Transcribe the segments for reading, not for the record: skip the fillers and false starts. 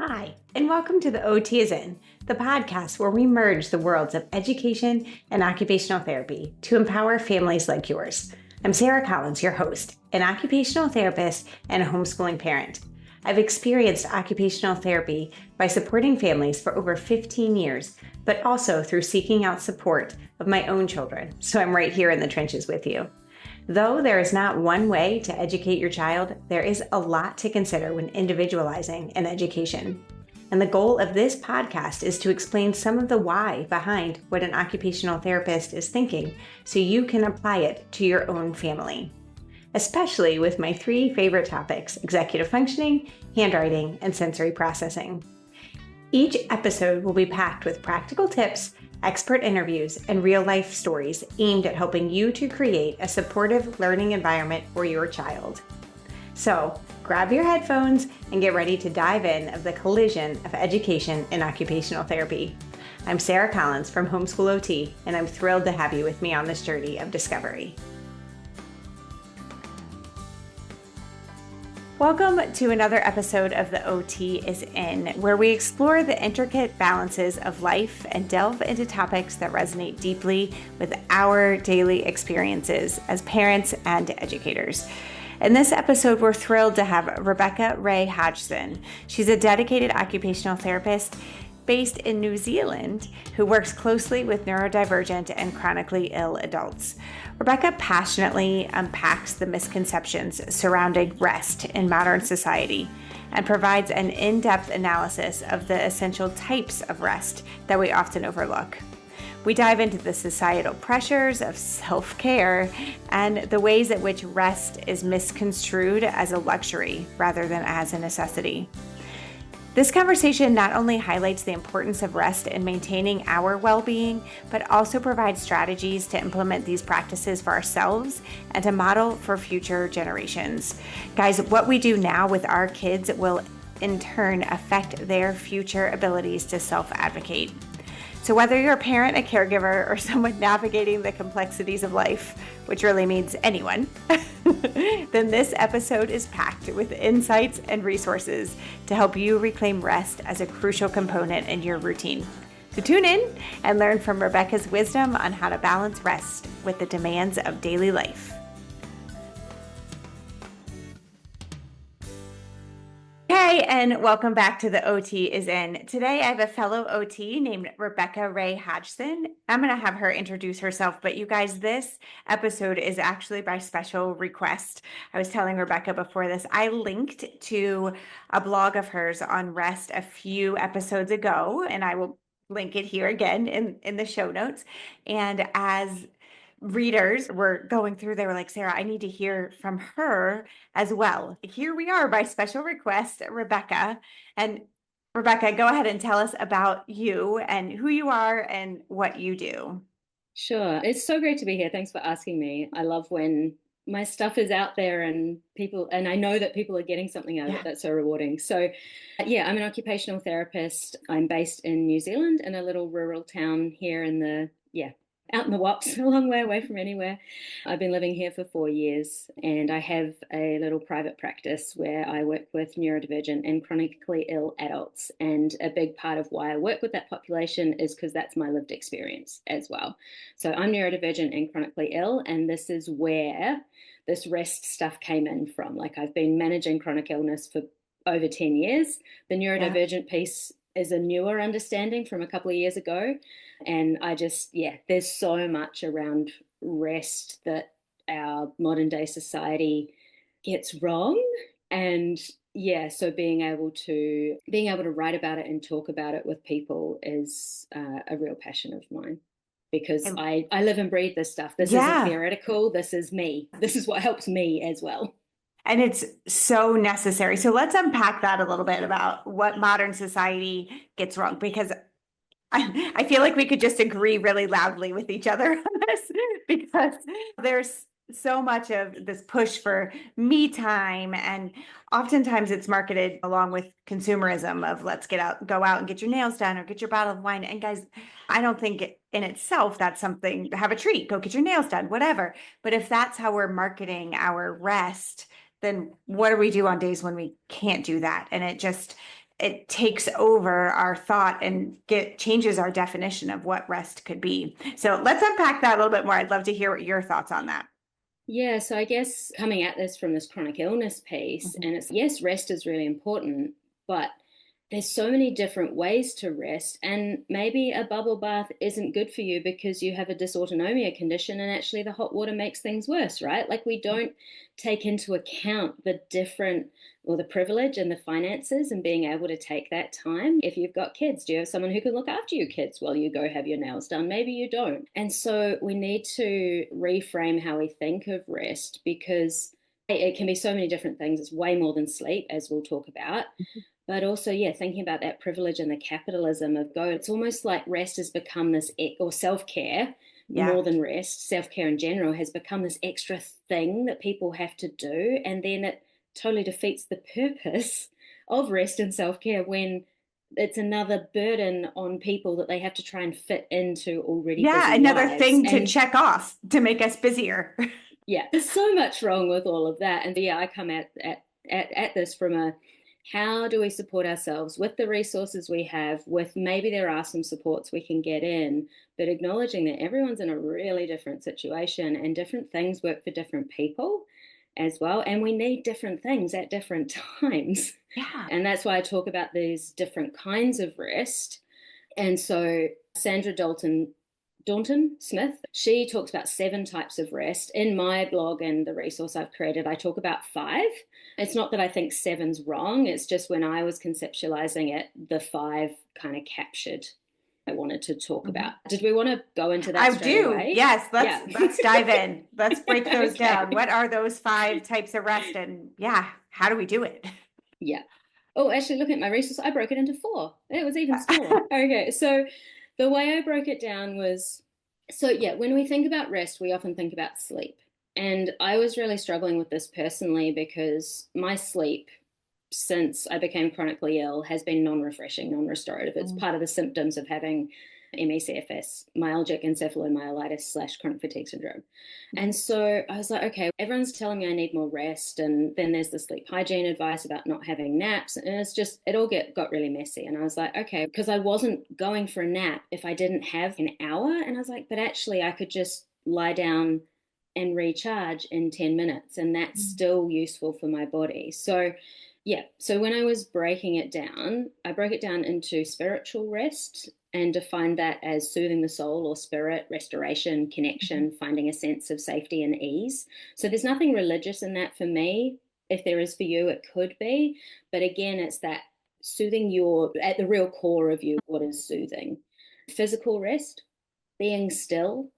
Hi, and welcome to the OT is In, the podcast where we merge the worlds of education and occupational therapy to empower families like yours. I'm Sarah Collins, your host, an occupational therapist and a homeschooling parent. I've experienced occupational therapy by supporting families for over 15 years, but also through seeking out support of my own children. So I'm right here in the trenches with you. Though there is not one way to educate your child, there is a lot to consider when individualizing an education. And the goal of this podcast is to explain some of the why behind what an occupational therapist is thinking so you can apply it to your own family. Especially with my three favorite topics: executive functioning, handwriting, and sensory processing. Each episode will be packed with practical tips, expert interviews, and real-life stories aimed at helping you to create a supportive learning environment for your child. So, grab your headphones and get ready to dive in of the collision of education and occupational therapy. I'm Sarah Collins from Homeschool OT, and I'm thrilled to have you with me on this journey of discovery. Welcome to another episode of the OT is In, where we explore the intricate balances of life and delve into topics that resonate deeply with our daily experiences as parents and educators. In this episode, we're thrilled to have Ray Hodgson. She's a dedicated occupational therapist based in New Zealand who works closely with neurodivergent and chronically ill adults. Rebecca passionately unpacks the misconceptions surrounding rest in modern society and provides an in-depth analysis of the essential types of rest that we often overlook. We dive into the societal pressures of self-care and the ways in which rest is misconstrued as a luxury rather than as a necessity. This conversation not only highlights the importance of rest in maintaining our well-being, but also provides strategies to implement these practices for ourselves and to model for future generations. Guys, what we do now with our kids will in turn affect their future abilities to self-advocate. So whether you're a parent, a caregiver, or someone navigating the complexities of life, which really means anyone, then this episode is packed with insights and resources to help you reclaim rest as a crucial component in your routine. So tune in and learn from Rebecca's wisdom on how to balance rest with the demands of daily life. Hey, and welcome back to the OT is In. Today I have a fellow OT named Ray Hodgson. I'm going to have her introduce herself, but you guys, this episode is actually by special request. I was telling Rebecca before this, I linked to a blog of hers on rest a few episodes ago, and I will link it here again in the show notes. And as readers were going through, they were like, Sarah, I need to hear from her as well. Here we are by special request, Rebecca. And Rebecca, go ahead and tell us about you and who you are and what you do. Sure. It's so great to be here. Thanks for asking me. I love when my stuff is out there and I know that people are getting something out of it. That's so rewarding. So yeah, I'm an occupational therapist. I'm based in New Zealand in a little rural town here out in the Wops, a long way away from anywhere. I've been living here for 4 years, and I have a little private practice where I work with neurodivergent and chronically ill adults. And a big part of why I work with that population is because that's my lived experience as well. So I'm neurodivergent and chronically ill, and this is where this rest stuff came in from. Like, I've been managing chronic illness for over 10 years. The neurodivergent piece is a newer understanding from a couple of years ago. And there's so much around rest that our modern day society gets wrong. And so being able to write about it and talk about it with people is a real passion of mine. Because I live and breathe this stuff. This isn't theoretical. This is me. This is what helps me as well. And it's so necessary. So let's unpack that a little bit about what modern society gets wrong, because I feel like we could just agree really loudly with each other on this, because there's so much of this push for me time, and oftentimes it's marketed along with consumerism of let's go out and get your nails done or get your bottle of wine. And guys, I don't think in itself that's something, have a treat, go get your nails done, whatever. But if that's how we're marketing our rest, then what do we do on days when we can't do that? And it takes over our thought and changes our definition of what rest could be. So let's unpack that a little bit more. I'd love to hear what your thoughts on that. Yeah, so I guess coming at this from this chronic illness piece, and it's yes, rest is really important, but there's so many different ways to rest, and maybe a bubble bath isn't good for you because you have a dysautonomia condition, and actually the hot water makes things worse, right? Like we don't take into account the different or the privilege and the finances and being able to take that time. If you've got kids, do you have someone who can look after your kids while you go have your nails done? Maybe you don't. And so we need to reframe how we think of rest, because it can be so many different things. It's way more than sleep, as we'll talk about. But also, yeah, thinking about that privilege and the capitalism of go, it's almost like rest has become this, or self-care, more than rest, self-care in general has become this extra thing that people have to do. And then it totally defeats the purpose of rest and self-care when it's another burden on people that they have to try and fit into already busy another lives. thing to check off to make us busier. Yeah, there's so much wrong with all of that. And yeah, I come at this from a, how do we support ourselves with the resources we have, with maybe there are some supports we can get in, but acknowledging that everyone's in a really different situation and different things work for different people as well. And we need different things at different times. Yeah. And that's why I talk about these different kinds of rest. And so Sandra Daunton Smith, she talks about 7 types of rest. In my blog and the resource I've created, I talk about 5. It's not that I think 7's wrong. It's just when I was conceptualizing it, the 5 kind of captured I wanted to talk about. Did we want to go into that straight away? Yes, let's dive in. Let's break those down. What are those 5 types of rest, and how do we do it? Yeah. Oh, actually, looking at my resource, I broke it into 4. It was even smaller. Okay, so the way I broke it down was, when we think about rest, we often think about sleep. And I was really struggling with this personally because my sleep, since I became chronically ill, has been non-refreshing, non-restorative. It's part of the symptoms of having ME/CFS, myalgic encephalomyelitis / chronic fatigue syndrome. And so I was like, okay, everyone's telling me I need more rest. And then there's the sleep hygiene advice about not having naps. And it's just, it all got really messy. And I was like, okay, because I wasn't going for a nap if I didn't have an hour. And I was like, but actually I could just lie down and recharge in 10 minutes. And that's still useful for my body. So when I was breaking it down, I broke it down into spiritual rest and defined that as soothing the soul or spirit, restoration, connection, finding a sense of safety and ease. So there's nothing religious in that for me. If there is for you, it could be. But again, it's that soothing at the real core of you, what is soothing. Physical rest, being still,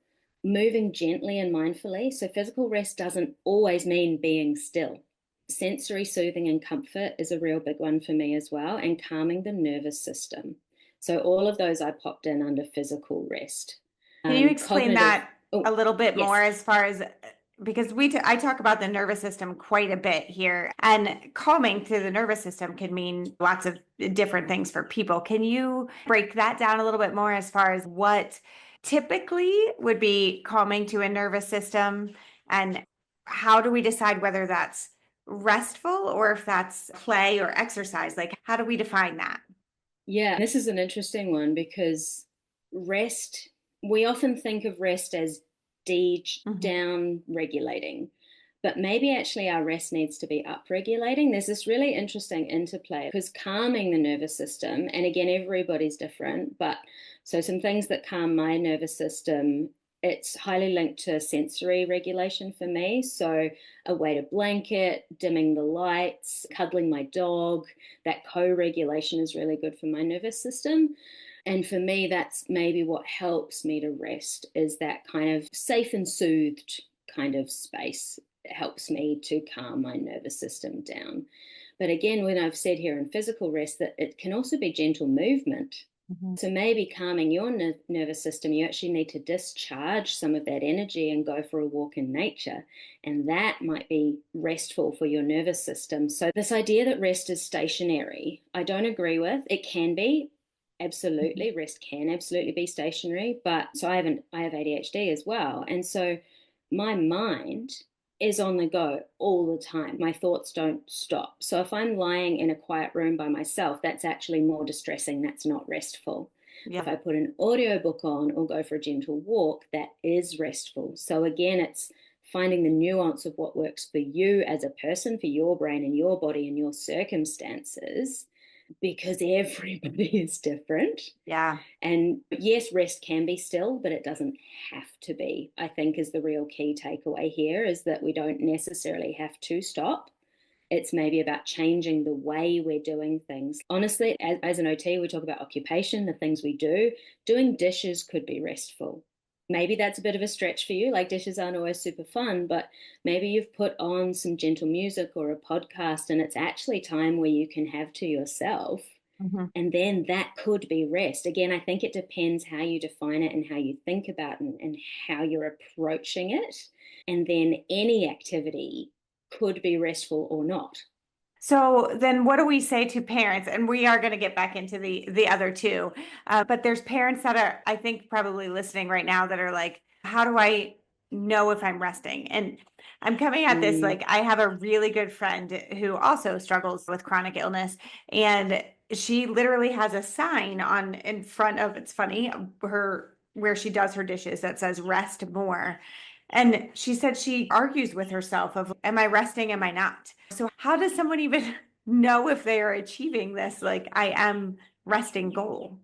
moving gently and mindfully. So physical rest doesn't always mean being still. Sensory soothing and comfort is a real big one for me as well, and calming the nervous system. So all of those I popped in under physical rest. Can you explain that a little bit more, as far as, because I talk about the nervous system quite a bit here, and calming through the nervous system can mean lots of different things for people. Can you break that down a little bit more as far as what typically would be calming to a nervous system, and how do we decide whether that's restful or if that's play or exercise? Like, how do we define that? Yeah, this is an interesting one because rest, we often think of rest as down regulating, but maybe actually our rest needs to be up regulating. There's this really interesting interplay because calming the nervous system, and again, everybody's different, but so some things that calm my nervous system, it's highly linked to sensory regulation for me. So a weighted blanket, dimming the lights, cuddling my dog, that co-regulation is really good for my nervous system. And for me, that's maybe what helps me to rest, is that kind of safe and soothed kind of space. It helps me to calm my nervous system down. But again, when I've said here in physical rest that it can also be gentle movement. So maybe calming your nervous system, you actually need to discharge some of that energy and go for a walk in nature. And that might be restful for your nervous system. So this idea that rest is stationary, I don't agree with. It can be, absolutely. Rest can absolutely be stationary. But so I have ADHD as well. And so my mind is on the go all the time. My thoughts don't stop. So if I'm lying in a quiet room by myself, that's actually more distressing. That's not restful. Yeah. If I put an audiobook on or go for a gentle walk, that is restful. So again, it's finding the nuance of what works for you as a person, for your brain and your body and your circumstances, because everybody is different. Yeah. And yes, rest can be still, but it doesn't have to be, I think is the real key takeaway here, is that we don't necessarily have to stop. It's maybe about changing the way we're doing things. Honestly, as an OT, we talk about occupation, the things we do. Doing dishes could be restful. Maybe that's a bit of a stretch for you. Like dishes aren't always super fun, but maybe you've put on some gentle music or a podcast and it's actually time where you can have to yourself. Mhm. And then that could be rest. Again, I think it depends how you define it and how you think about it and how you're approaching it. And then any activity could be restful or not. So then what do we say to parents? And we are going to get back into the other two. But there's parents that are, I think, probably listening right now that are like, how do I know if I'm resting? And I'm coming at this like I have a really good friend who also struggles with chronic illness, and she literally has a sign on in front of, it's funny, her where she does her dishes that says rest more. And she said she argues with herself of, am I resting? Am I not? So how does someone even know if they are achieving this, like I am resting goal?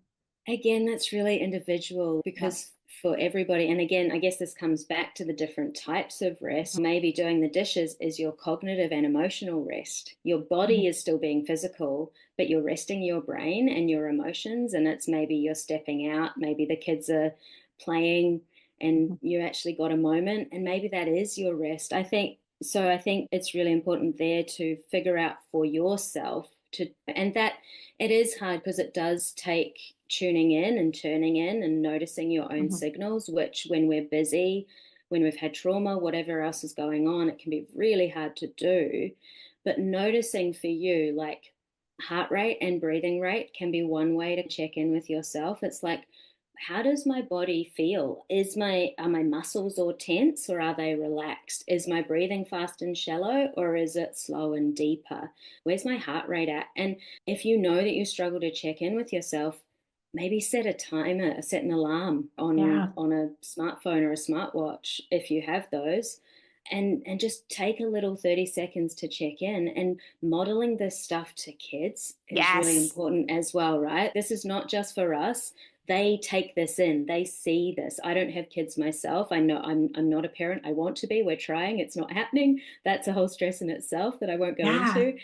Again, that's really individual Yeah. because for everybody, and again, I guess this comes back to the different types of rest. Maybe doing the dishes is your cognitive and emotional rest. Your body Mhm. is still being physical, but you're resting your brain and your emotions. And it's maybe you're stepping out, maybe the kids are playing and Mhm. you actually got a moment, and maybe that is your rest. I think so. I think it's really important there to figure out for yourself to, and that it is hard because it does take tuning in and turning in and noticing your own Mhm. signals, which when we're busy, when we've had trauma, whatever else is going on, it can be really hard to do. But noticing for you, like heart rate and breathing rate can be one way to check in with yourself. It's like, how does my body feel? Are my muscles all tense or are they relaxed? Is my breathing fast and shallow or is it slow and deeper? Where's my heart rate at? And if you know that you struggle to check in with yourself, maybe set a timer, set an alarm Yeah. on a smartphone or a smartwatch if you have those, and just take a little 30 seconds to check in. And modeling this stuff to kids is really Yes. important as well, right? This is not just for us. They take this in, they see this. I don't have kids myself. I know I'm not a parent. I want to be. We're trying. It's not happening. That's a whole stress in itself that I won't go Yeah. into.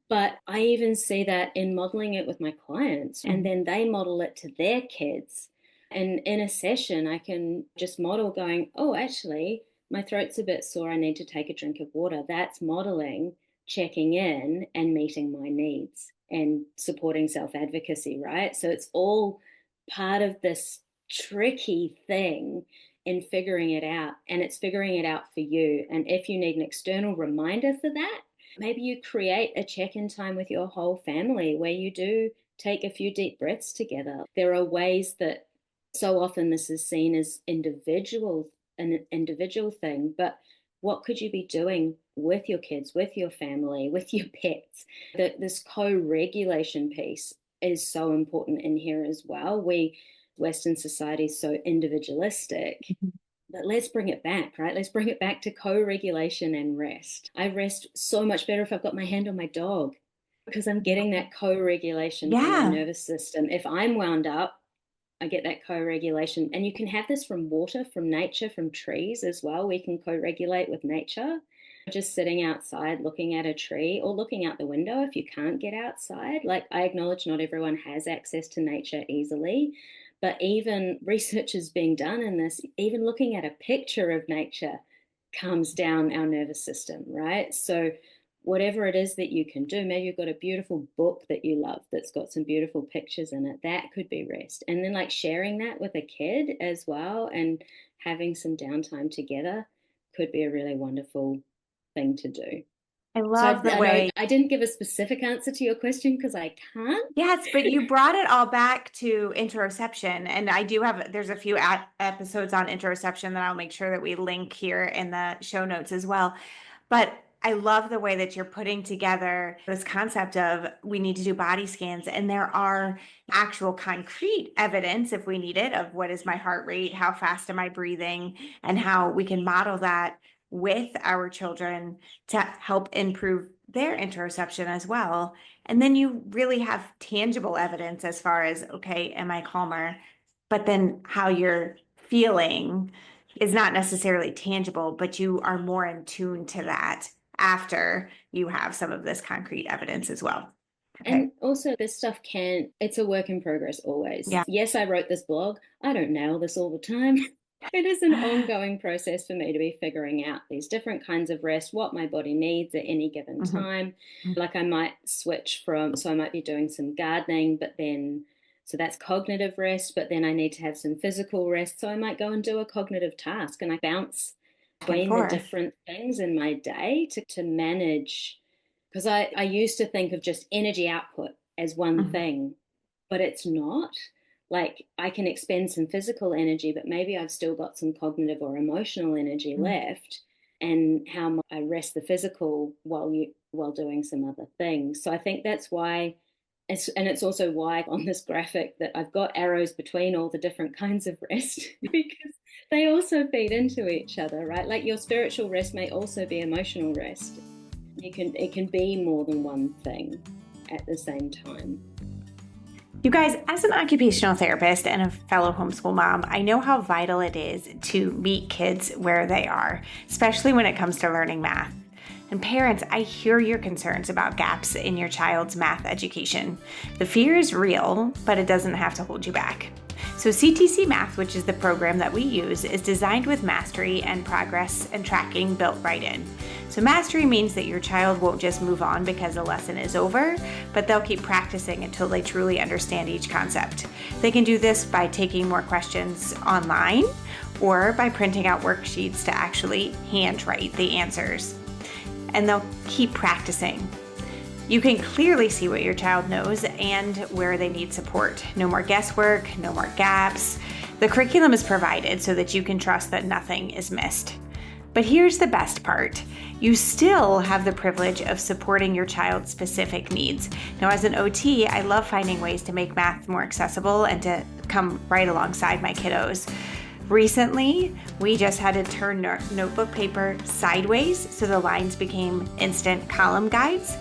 But I even see that in modeling it with my clients, and Mhm. then they model it to their kids. And in a session, I can just model going, oh, actually, my throat's a bit sore. I need to take a drink of water. That's modeling, checking in, and meeting my needs and supporting self advocacy, right? So it's all part of this tricky thing in figuring it out. And it's figuring it out for you. And if you need an external reminder for that, maybe you create a check in time with your whole family where you do take a few deep breaths together. There are ways that so often this is seen as an individual thing, but what could you be doing with your kids, with your family, with your pets? This co-regulation piece is so important in here as well. Western society is so individualistic, but let's bring it back, right? Let's bring it back to co-regulation and rest. I rest so much better if I've got my hand on my dog because I'm getting that co-regulation from my Yeah. nervous system. If I'm wound up, I get that co-regulation. And you can have this from water, from nature, from trees as well. We can co-regulate with nature. Just sitting outside looking at a tree or looking out the window if you can't get outside. Like, I acknowledge not everyone has access to nature easily, but even research is being done in this. Even looking at a picture of nature calms down our nervous system, right? So whatever it is that you can do, maybe you've got a beautiful book that you love that's got some beautiful pictures in it, that could be rest. And then like sharing that with a kid as well and having some downtime together could be a really wonderful thing to do. I So love the I know way. I didn't give a specific answer to your question because I can't. Yes, but you brought it all back to interoception. And I do have, there's a few episodes on interoception that I'll make sure that we link here in the show notes as well. But I love the way that you're putting together this concept of we need to do body scans, and there are actual concrete evidence, if we need it, of what is my heart rate, how fast am I breathing, and how we can model that with our children to help improve their interoception as well. And then you really have tangible evidence as far as, okay, am I calmer? But then how you're feeling is not necessarily tangible, but you are more in tune to that after you have some of this concrete evidence as well. Okay. And also, this stuff it's a work in progress always. Yeah. Yes, I wrote this blog. I don't nail this all the time. It is an ongoing process for me to be figuring out these different kinds of rest, what my body needs at any given time. Like I might switch so I might be doing some gardening, but then, so that's cognitive rest, but then I need to have some physical rest. So I might go and do a cognitive task and I bounce between the different things in my day to manage. Because I used to think of just energy output as one thing, but it's not. Like I can expend some physical energy, but maybe I've still got some cognitive or emotional energy left, and how I rest the physical while doing some other things. So I think that's why, it's also why on this graphic that I've got arrows between all the different kinds of rest because they also feed into each other, right? Like your spiritual rest may also be emotional rest. It can be more than one thing at the same time. You guys, as an occupational therapist and a fellow homeschool mom, I know how vital it is to meet kids where they are, especially when it comes to learning math. And parents, I hear your concerns about gaps in your child's math education. The fear is real, but it doesn't have to hold you back. So CTC Math, which is the program that we use, is designed with mastery and progress and tracking built right in. So mastery means that your child won't just move on because a lesson is over, but they'll keep practicing until they truly understand each concept. They can do this by taking more questions online or by printing out worksheets to actually handwrite the answers. And they'll keep practicing. You can clearly see what your child knows and where they need support. No more guesswork, no more gaps. The curriculum is provided so that you can trust that nothing is missed. But here's the best part. You still have the privilege of supporting your child's specific needs. Now, as an OT, I love finding ways to make math more accessible and to come right alongside my kiddos. Recently, we just had to turn notebook paper sideways so the lines became instant column guides.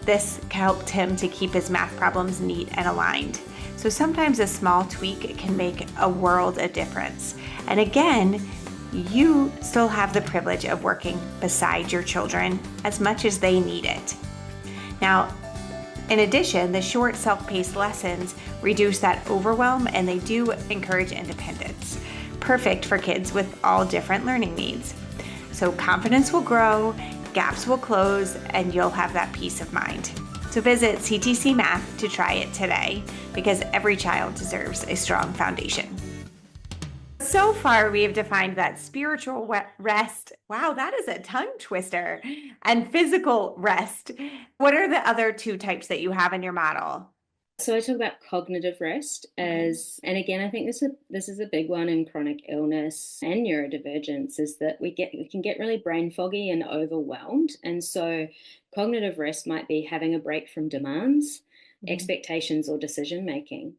This helped him to keep his math problems neat and aligned. So sometimes a small tweak can make a world of difference. And again, you still have the privilege of working beside your children as much as they need it. Now, in addition, the short self-paced lessons reduce that overwhelm and they do encourage independence. Perfect for kids with all different learning needs. So confidence will grow, gaps will close, and you'll have that peace of mind. So visit CTC Math to try it today because every child deserves a strong foundation. So far, we have defined that spiritual rest. Wow, that is a tongue twister. And physical rest. What are the other two types that you have in your model? So I talk about cognitive rest as, and again, I think this is a big one in chronic illness and neurodivergence, is that we can get really brain foggy and overwhelmed. And so cognitive rest might be having a break from demands, expectations, or decision making.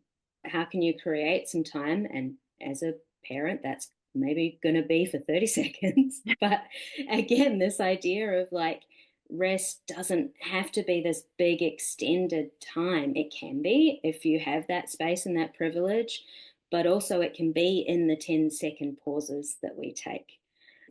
How can you create some time? And as a parent, that's maybe going to be for 30 seconds. But again, this idea of like, rest doesn't have to be this big extended time. It can be if you have that space and that privilege, but also it can be in the 10-second pauses that we take.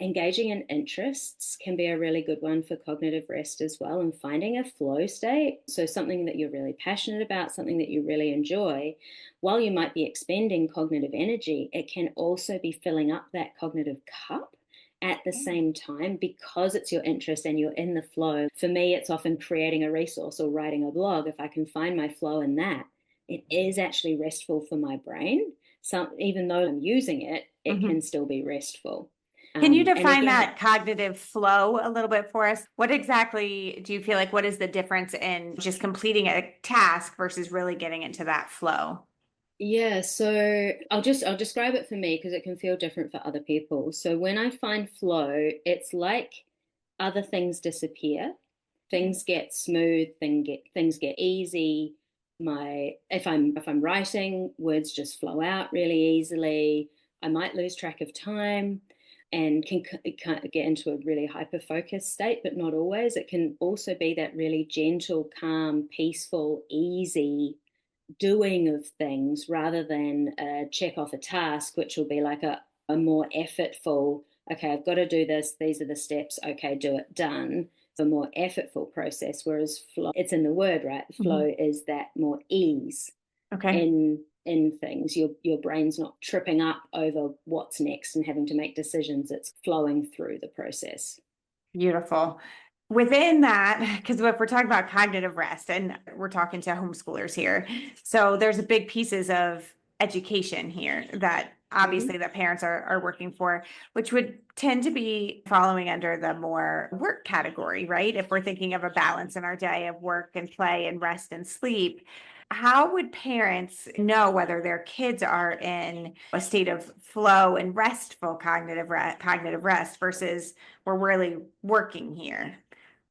Engaging in interests can be a really good one for cognitive rest as well, and finding a flow state. So something that you're really passionate about, something that you really enjoy, while you might be expending cognitive energy, it can also be filling up that cognitive cup at the same time because it's your interest and you're in the flow. For me, it's often creating a resource or writing a blog. If I can find my flow in that, it is actually restful for my brain. So even though I'm using it, it can still be restful. Can you And define again, that cognitive flow a little bit for us? What exactly do you feel like, what is the difference in just completing a task versus really getting into that flow? yeah, so I'll describe it for me because it can feel different for other people. So when I find flow, it's like other things disappear. Things get smooth, things get easy. My if I'm writing, words just flow out really easily. I might lose track of time and can get into a really hyper focused state, but not always. It can also be that really gentle, calm, peaceful, easy doing of things rather than check off a task, which will be like a more effortful, okay, I've got to do this, these are the steps, okay, do it, done. It's a more effortful process, whereas flow, it's in the word, right? Mm-hmm. Flow is that more ease Okay. in things. Your brain's not tripping up over what's next and having to make decisions. It's flowing through the process. Beautiful. Within that, because if we're talking about cognitive rest and we're talking to homeschoolers here, so there's a big pieces of education here that Mm-hmm. obviously the parents are working for, which would tend to be following under the more work category, right? If we're thinking of a balance in our day of work and play and rest and sleep, how would parents know whether their kids are in a state of flow and restful cognitive rest versus we're really working here?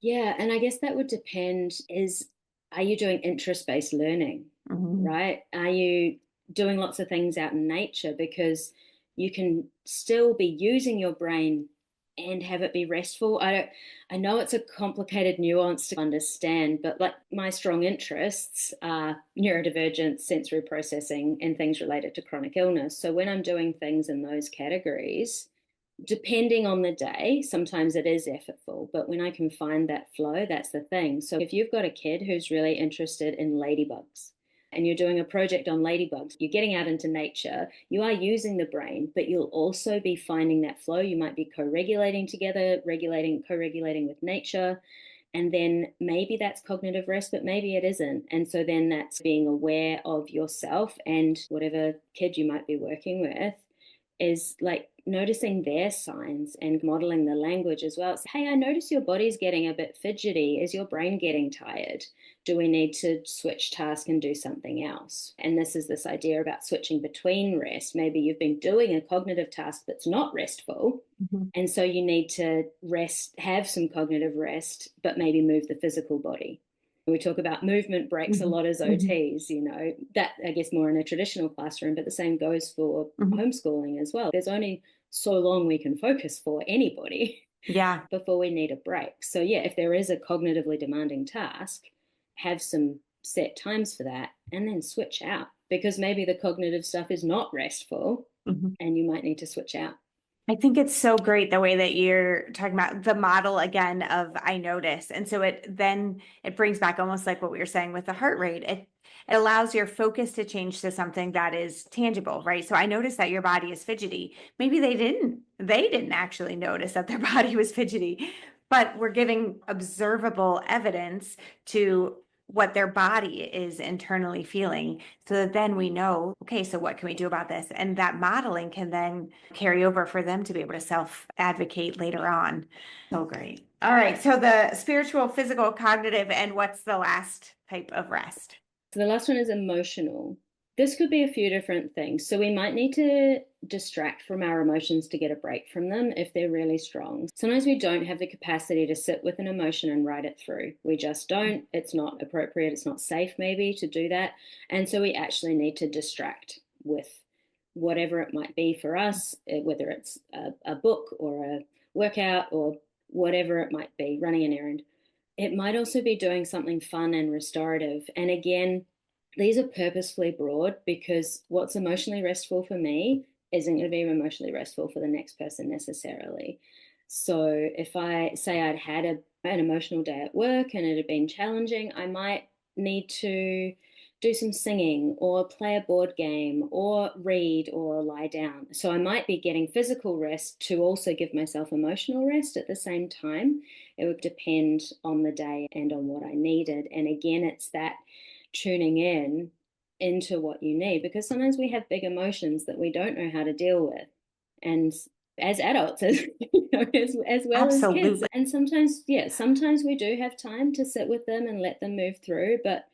Yeah, and I guess that would depend is are you doing interest-based learning, Mhm. right? Are you doing lots of things out in nature because you can still be using your brain and have it be restful? I know it's a complicated nuance to understand, but like my strong interests are neurodivergent, sensory processing, and things related to chronic illness. So when I'm doing things in those categories, depending on the day, sometimes it is effortful, but when I can find that flow, that's the thing. So if you've got a kid who's really interested in ladybugs and you're doing a project on ladybugs, you're getting out into nature, you are using the brain, but you'll also be finding that flow. You might be co-regulating together, co-regulating with nature. And then maybe that's cognitive rest, but maybe it isn't. And so then that's being aware of yourself and whatever kid you might be working with is like noticing their signs and modeling the language as well. It's, hey, I notice your body's getting a bit fidgety. Is your brain getting tired? Do we need to switch task and do something else? And this is this idea about switching between rest. Maybe you've been doing a cognitive task that's not restful. Mhm. And so you need to rest, have some cognitive rest, but maybe move the physical body. We talk about movement breaks a Mhm. lot as Mhm. OTs, that I guess more in a traditional classroom, but the same goes for Mhm. homeschooling as well. There's only so long we can focus for anybody Yeah. before we need a break. So, yeah, if there is a cognitively demanding task, have some set times for that and then switch out because maybe the cognitive stuff is not restful Mhm. and you might need to switch out. I think it's so great the way that you're talking about the model again of I notice. And so it brings back almost like what we were saying with the heart rate. It allows your focus to change to something that is tangible, right? So I noticed that your body is fidgety. Maybe they didn't actually notice that their body was fidgety, but we're giving observable evidence to what their body is internally feeling so that then we know, okay, so what can we do about this? And that modeling can then carry over for them to be able to self advocate later on. So great. All right. So the spiritual, physical, cognitive, and what's the last type of rest? So the last one is emotional. This could be a few different things. So we might need to distract from our emotions to get a break from them if they're really strong. Sometimes we don't have the capacity to sit with an emotion and write it through. We just don't. It's not appropriate. It's not safe, maybe, to do that. And so we actually need to distract with whatever it might be for us, whether it's a book or a workout or whatever it might be, running an errand. It might also be doing something fun and restorative. And again, these are purposefully broad because what's emotionally restful for me isn't going to be emotionally restful for the next person necessarily. So if I say I'd had an emotional day at work and it had been challenging, I might need to do some singing or play a board game or read or lie down. So I might be getting physical rest to also give myself emotional rest at the same time. It would depend on the day and on what I needed. And again, it's that tuning in into what you need because sometimes we have big emotions that we don't know how to deal with. And as adults, as as well as kids. Absolutely. And sometimes, yeah, sometimes we do have time to sit with them and let them move through, but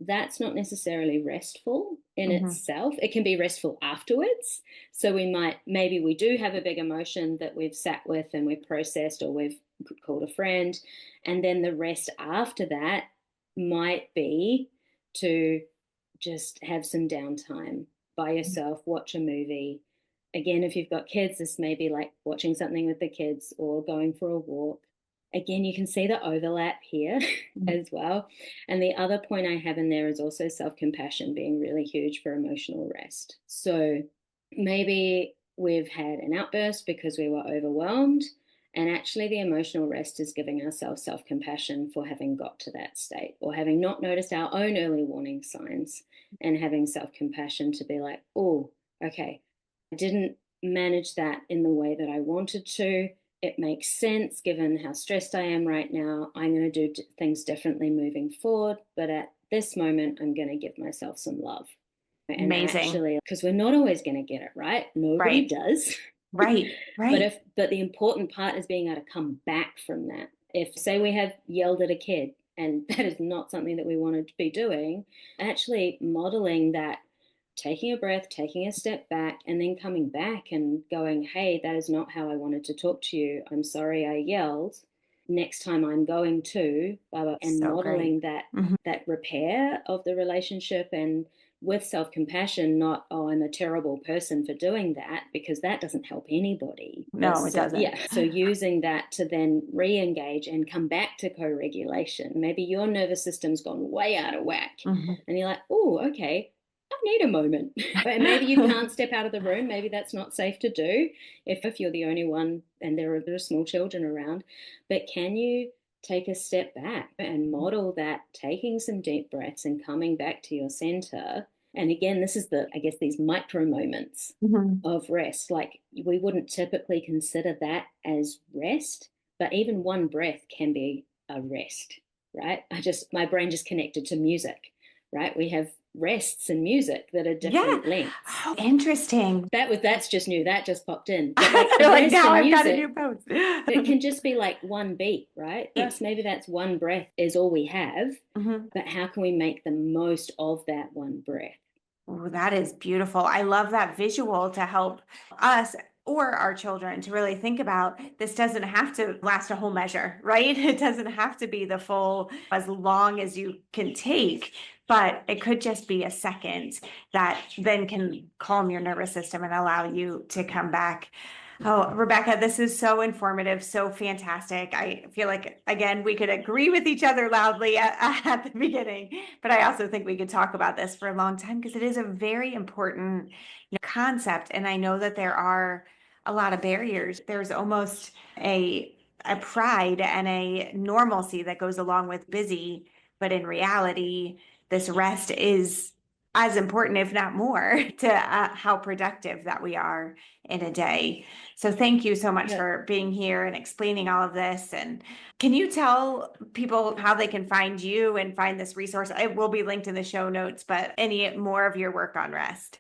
that's not necessarily restful in Hmm. itself. It can be restful afterwards. So maybe we do have a big emotion that we've sat with and we've processed, or we've called a friend, and then the rest after that might be to just have some downtime by yourself, watch a movie. Again, if you've got kids, this may be like watching something with the kids or going for a walk. Again, you can see the overlap here as well. And the other point I have in there is also self compassion being really huge for emotional rest. So maybe we've had an outburst because we were overwhelmed. And actually, the emotional rest is giving ourselves self compassion for having got to that state, or having not noticed our own early warning signs, and having self compassion to be like, oh, okay, I didn't manage that in the way that I wanted to. It makes sense given how stressed I am right now. I'm going to do things differently moving forward. But at this moment, I'm going to give myself some love. And Amazing. actually, because we're not always going to get it right, nobody Right. does. Right. but Right. if but the important part is being able to come back from that. If, say, we have yelled at a kid and that is not something that we wanted to be doing, actually modeling that, taking a breath, taking a step back, and then coming back and going, hey, that is not how I wanted to talk to you. I'm sorry I yelled. Next time I'm going to, and So great. modeling that Mhm. that repair of the relationship, and with self compassion, not, oh, I'm a terrible person for doing that, because that doesn't help anybody. No, it So, doesn't. yeah, so using that to then re engage and come back to co regulation. Maybe your nervous system's gone way out of whack, Mhm. and you're like, oh, okay, I need a moment. And maybe you can't step out of the room. Maybe that's not safe to do if you're the only one and there are small children around. But can you take a step back and model that, taking some deep breaths and coming back to your center? And again, this is I guess, these micro moments Mhm. of rest. Like, we wouldn't typically consider that as rest, but even one breath can be a rest, right? My brain just connected to music, right? We have rests and music that are Yeah. different lengths. Oh, interesting. That's just new. That just popped in. But like You're like, rest now and I've got a music, new pose. it can just be like one beat, right? For us, maybe that's one breath is all we have, Mhm. but how can we make the most of that one breath? Oh, that is beautiful. I love that visual to help us or our children to really think about this doesn't have to last a whole measure, right? It doesn't have to be the full as long as you can take, but it could just be a second that then can calm your nervous system and allow you to come back. Oh, Rebecca, this is so informative, so fantastic. I feel like, again, we could agree with each other loudly at the beginning, but I also think we could talk about this for a long time because it is a very important, concept. And I know that there are a lot of barriers. There's almost a pride and a normalcy that goes along with busy, but in reality, this rest is as important, if not more, to how productive that we are in a day. So thank you so much Yeah. for being here and explaining all of this. And can you tell people how they can find you and find this resource? It will be linked in the show notes, but any more of your work on rest?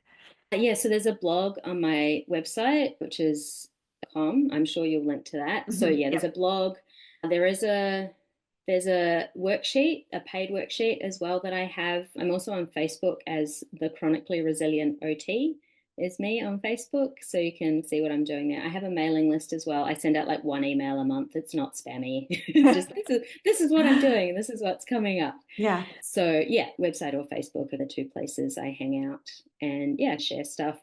Yeah, so there's a blog on my website, which is com. I'm sure you'll link to that. So Mhm. yeah, there's a Yep. blog. There is there's a worksheet, a paid worksheet as well that I have. I'm also on Facebook as the Chronically Resilient OT is me on Facebook. So you can see what I'm doing there. I have a mailing list as well. I send out like one email a month. It's not spammy. It's just, this is what I'm doing and this is what's coming up. Yeah. So yeah, website or Facebook are the two places I hang out, and yeah, share stuff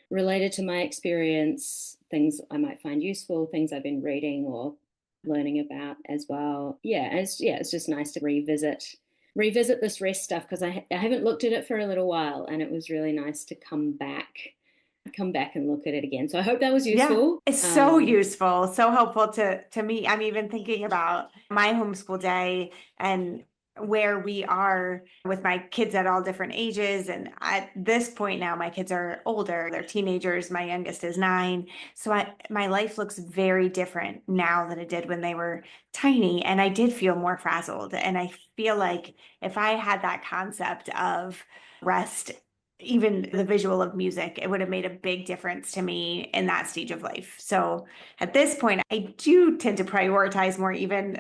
related to my experience, things I might find useful, things I've been reading or learning about as well. It's just nice to revisit this rest stuff, because I haven't looked at it for a little while, and it was really nice to come back and look at it again. So I hope that was Yeah, useful. it's so useful, so helpful to me. I'm even thinking about my homeschool day and where we are with my kids at all different ages. And at this point now, my kids are older, they're teenagers. My youngest is 9. So my life looks very different now than it did when they were tiny. And I did feel more frazzled. And I feel like if I had that concept of rest even the visual of music, it would have made a big difference to me in that stage of life. So at this point, I do tend to prioritize more. Even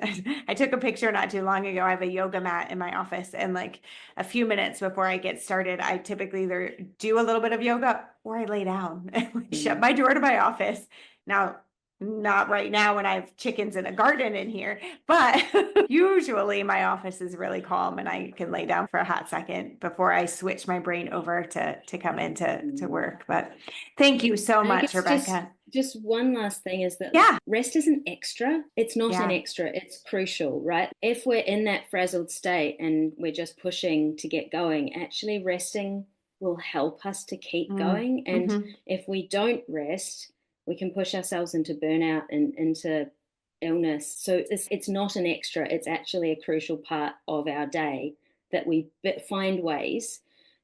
I took a picture not too long ago. I have a yoga mat in my office, and like a few minutes before I get started, I typically either do a little bit of yoga or I lay down and shut my door to my office. Now, not right now when I have chickens in a garden in here, but usually my office is really calm and I can lay down for a hot second before I switch my brain over to come into work. But thank you so much, Rebecca. Just one last thing is that Yeah. rest is an extra. It's not Yeah. an extra, it's crucial, right? If we're in that frazzled state and we're just pushing to get going, actually resting will help us to keep going. And if we don't rest, we can push ourselves into burnout and into illness. So it's not an extra, it's actually a crucial part of our day that we find ways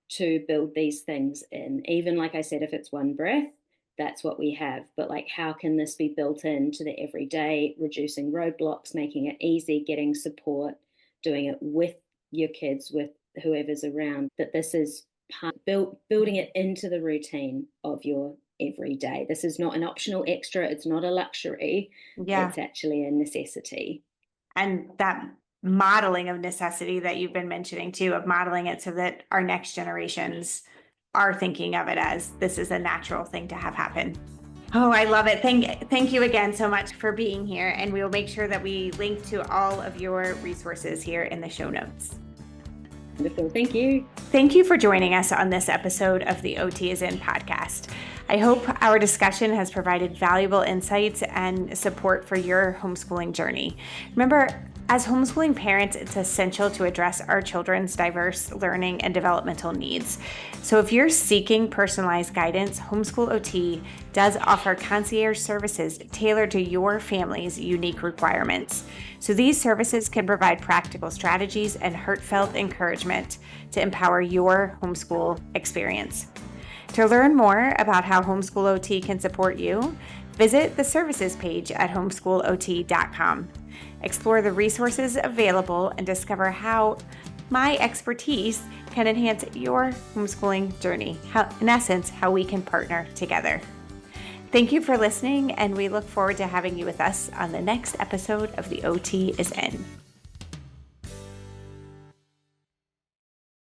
to build these things in. Even like I said, if it's one breath, that's what we have. But like, how can this be built into the everyday, reducing roadblocks, making it easy, getting support, doing it with your kids, with whoever's around, that this is building it into the routine of your every day. This is not an optional extra. It's not a luxury. Yeah. It's actually a necessity. And that modeling of necessity that you've been mentioning too, of modeling it so that our next generations are thinking of it as this is a natural thing to have happen. Oh, I love it. Thank you again so much for being here. And we will make sure that we link to all of your resources here in the show notes. Wonderful. Thank you. Thank you for joining us on this episode of the OT is In podcast. I hope our discussion has provided valuable insights and support for your homeschooling journey. Remember, as homeschooling parents, it's essential to address our children's diverse learning and developmental needs. So if you're seeking personalized guidance, Homeschool OT does offer concierge services tailored to your family's unique requirements. So these services can provide practical strategies and heartfelt encouragement to empower your homeschool experience. To learn more about how Homeschool OT can support you, visit the services page at homeschoolot.com. Explore the resources available and discover how my expertise can enhance your homeschooling journey. In essence, how we can partner together. Thank you for listening, and we look forward to having you with us on the next episode of The OT is In.